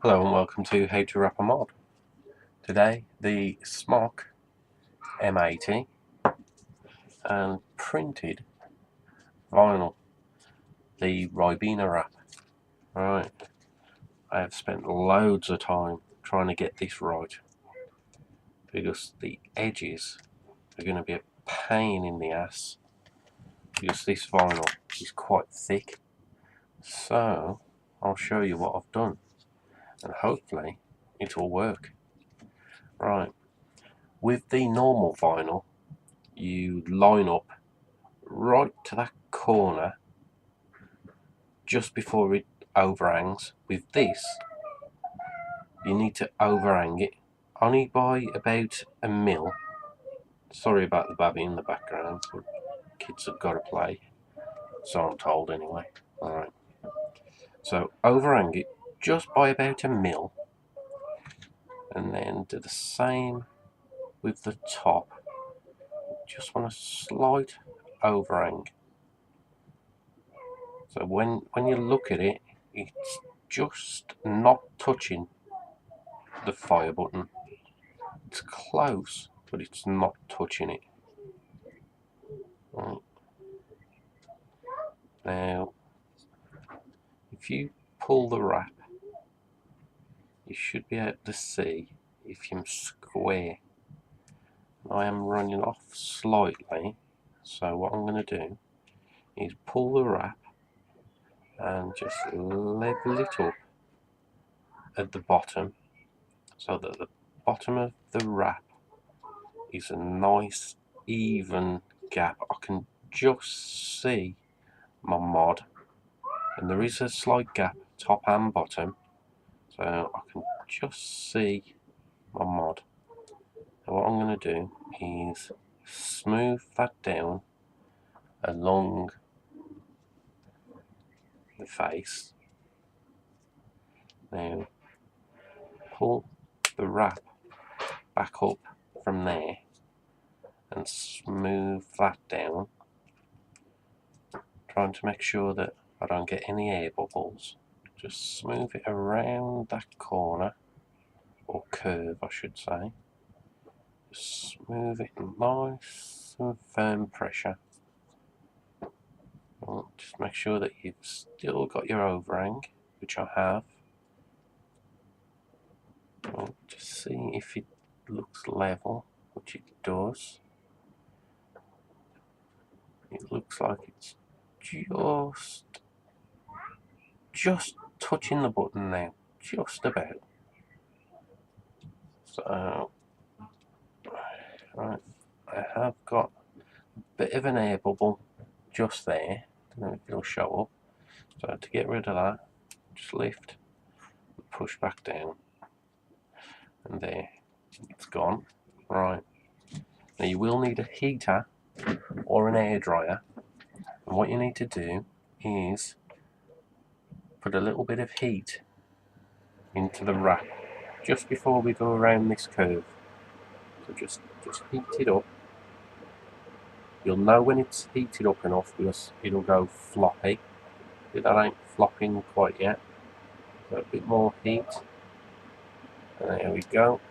Hello and welcome to How to rapAmod. Today the SMOK M80 and printed vinyl, the Ribena wrap. Right, I have spent loads of time trying to get this right because the edges are going to be a pain in the ass because this vinyl is quite thick. So I'll show you what I've done and hopefully it'll work. Right, with the normal vinyl you line up right to that corner just before it overhangs. With this you need to overhang it only by about a mil. Sorry about the baby in the background, but kids have got to play, so I'm told anyway. Alright, so overhang it just by about a mil, and then do the same with the top. Just want a slight overhang, so when you look at it, it's just not touching the fire button. It's close, but it's not touching it. Right. Now, if you pull the wrap, you should be able to see if you're square. I am running off slightly, so what I'm going to do is pull the wrap and just level it up at the bottom so that the bottom of the wrap is a nice even gap. I can just see my mod, and there is a slight gap top and bottom, so I can just see my mod. So what I'm going to do is smooth that down along the face. Now pull the wrap back up from there and smooth that down, trying to make sure that I don't get any air bubbles. Just smooth it around that corner, or curve I should say. Just smooth it nice and firm pressure. Just make sure that you've still got your overhang, which I have. Just see if it looks level, which it does. It looks like it's just touching the button now, just about. So, right, I have got a bit of an air bubble just there. Don't know if it'll show up. So to get rid of that, just lift and push back down, and there, it's gone. Right, now you will need a heater or an air dryer, and what you need to do is put a little bit of heat into the wrap just before we go around this curve. So just heat it up. You'll know when it's heated up enough because it'll go floppy. That ain't flopping quite yet. So a bit more heat, and there we go.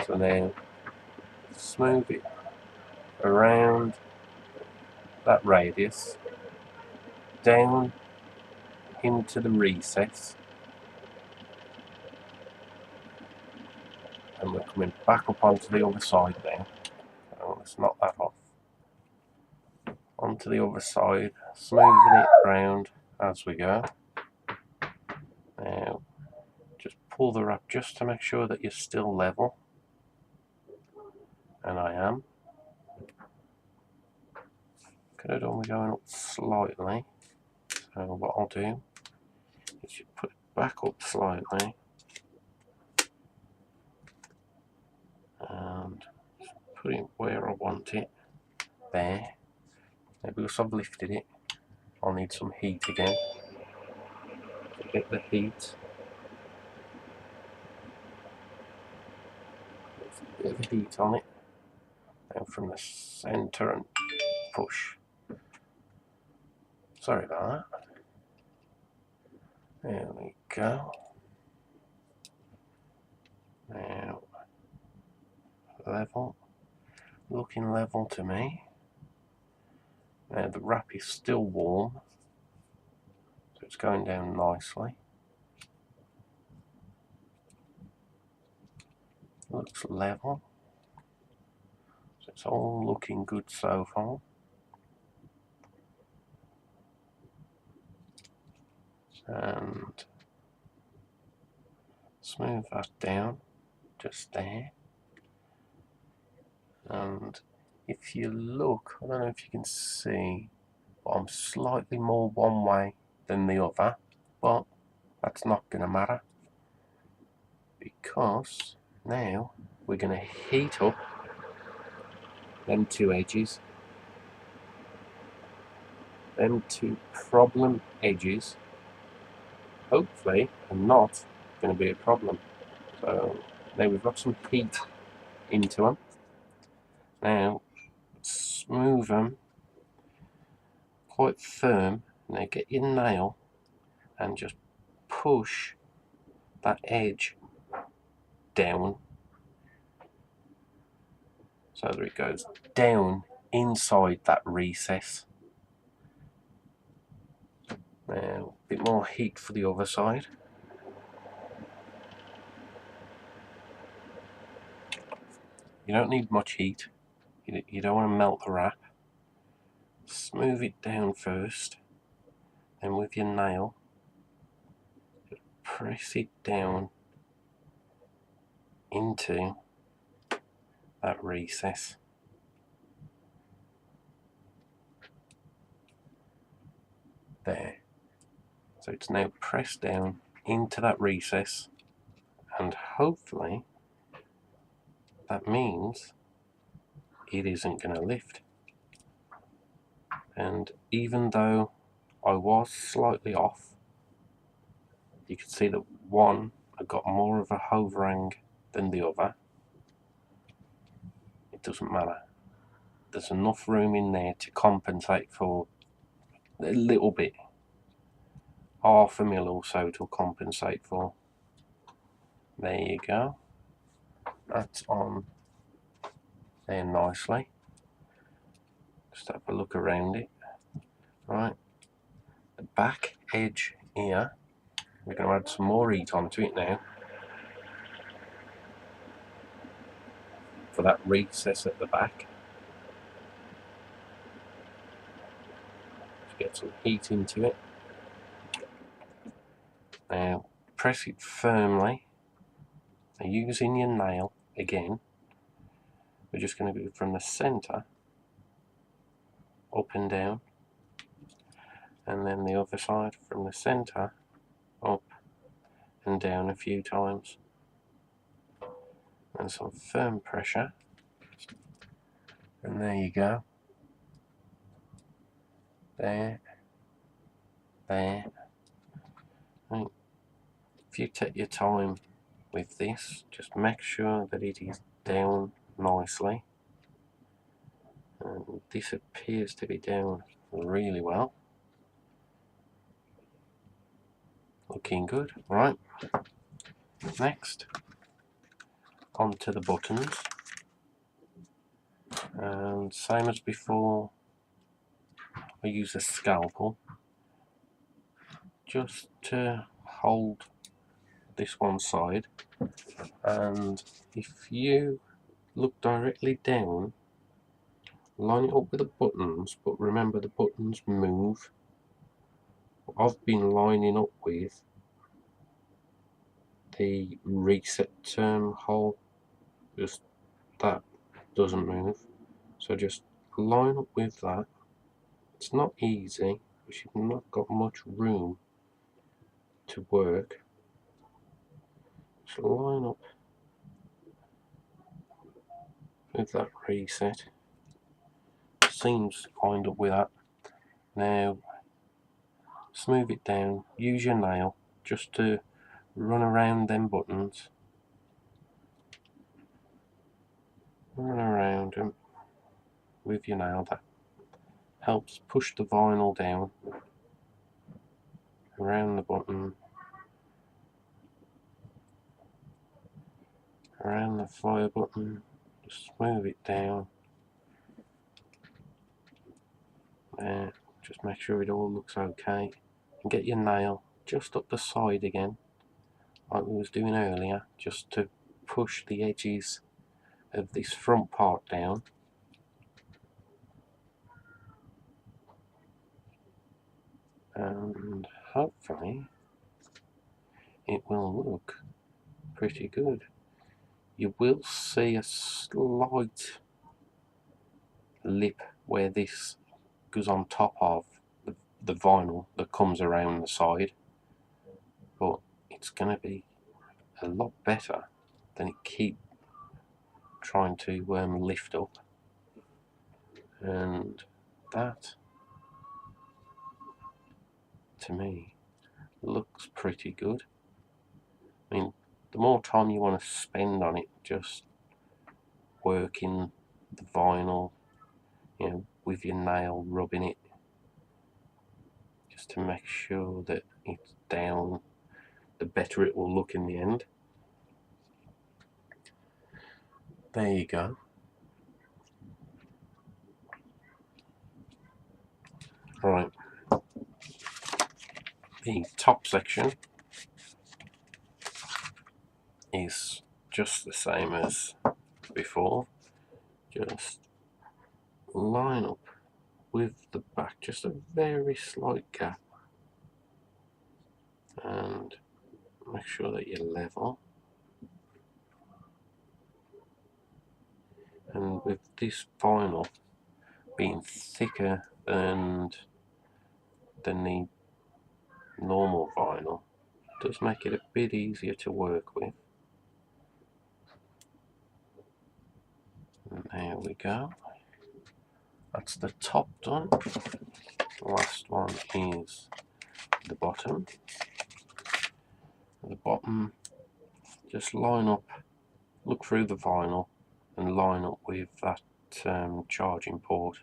So now smooth it around that radius down into the recess, and we're coming back up onto the other side now. So let's knock that off. Onto the other side, smoothing it around as we go. Now just pull the wrap just to make sure that you're still level, and I am. Could have done with going up slightly, so what I'll do is just put it back up slightly and put it where I want it, there. Now because I've lifted it, I'll need some heat again to get the heat. There's a bit of heat on it, and from the centre and push. Sorry about that. There we go. level, looking level to me. Now the wrap is still warm, so it's going down nicely. Looks level, so it's all looking good so far. And smooth that down just there. And if you look, I don't know if you can see, but I'm slightly more one way than the other, but that's not going to matter, because now we're going to heat up them two edges, them two problem edges. Hopefully are not going to be a problem. So now we've got some heat into them. Now smooth them quite firm. Now get your nail and just push that edge down so that it goes down inside that recess. Now a bit more heat for the other side. You don't need much heat. You don't want to melt the wrap. Smooth it down first, then with your nail press it down into that recess. There. So it's now pressed down into that recess, and hopefully that means it isn't going to lift. And even though I was slightly off, you can see that one I got more of a overhang than the other. It doesn't matter. There's enough room in there to compensate for a little bit. Half a mil or so to compensate for. There you go. That's on there nicely. Just have a look around it. Right. The back edge here, we're going to add some more heat onto it now. For that recess at the back. Just get some heat into it. Now press it firmly. Now, using your nail again, we're just going to go from the centre up and down, and then the other side from the centre up and down a few times, and some firm pressure, and there you go. There. Right. If you take your time with this, just make sure that it is down nicely, and this appears to be down really well. Looking good. Right, next onto the buttons, and same as before, I use a scalpel just to hold this one side, and if you look directly down, line it up with the buttons, but remember the buttons move. I've been lining up with the reset term hole, just that doesn't move, so just line up with that. It's not easy because you've not got much room to work. Just line up with that reset. Seams lined up with that. Now smooth it down, use your nail just to run around them buttons. Run around them with your nail. That helps push the vinyl down around the button, around the fire button, Just move it down there, just make sure it all looks okay, and get your nail just up the side again like we was doing earlier, just to push the edges of this front part down. And hopefully it will look pretty good. You will see a slight lip where this goes on top of the vinyl that comes around the side, but it's going to be a lot better than it keep trying to lift up. And that, to me, looks pretty good. I mean, the more time you want to spend on it, just working the vinyl, you know, with your nail, rubbing it, just to make sure that it's down, the better it will look in the end. There you go. Right, the top section is just the same as before. Just line up with the back, just a very slight gap, and make sure that you're level. And with this vinyl being thicker than the normal vinyl, it does make it a bit easier to work with. And there we go. That's the top done. The last one is the bottom. The bottom, just line up, look through the vinyl and line up with that charging port.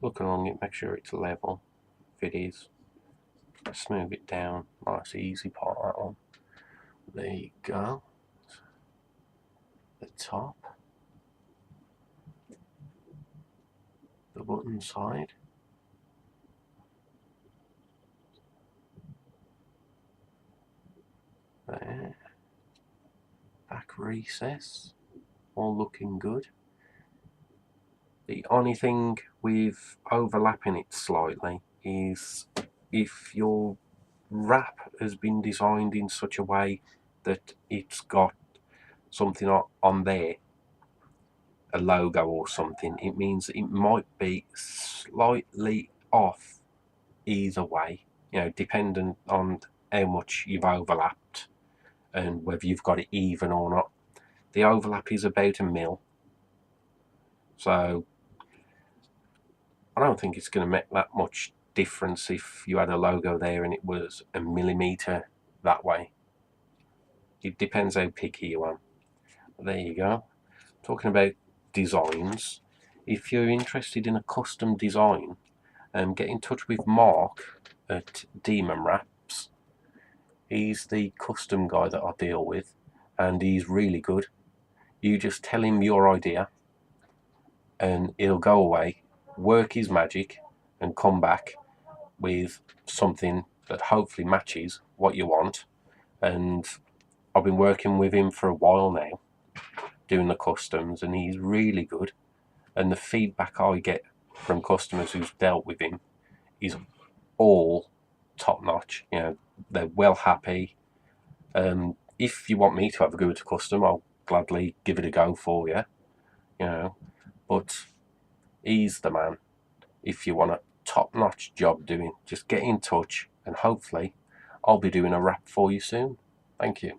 Look along it, make sure it's level. If it is, smooth it down. Nice easy part, that one. There you go. The top, the button side, there, back recess, all looking good. The only thing with overlapping it slightly is if your wrap has been designed in such a way that it's got something on there, a logo or something, it means it might be slightly off either way, you know, dependent on how much you've overlapped and whether you've got it even or not. The overlap is about 1 mil, so I don't think it's going to make that much difference if you had a logo there and it was 1 millimeter that way. It depends how picky you are. There you go. Talking about designs, if you're interested in a custom design, get in touch with Mark at Demon Wraps. He's the custom guy that I deal with, and he's really good. You just tell him your idea and he'll go away, work his magic, and come back with something that hopefully matches what you want. And I've been working with him for a while now, doing the customs, and he's really good. And the feedback I get from customers who've dealt with him is all top notch. You know, they're well happy. If you want me to have a go at a custom, I'll gladly give it a go for you. You know, but he's the man. If you want a top notch job doing, just get in touch, and hopefully I'll be doing a wrap for you soon. Thank you.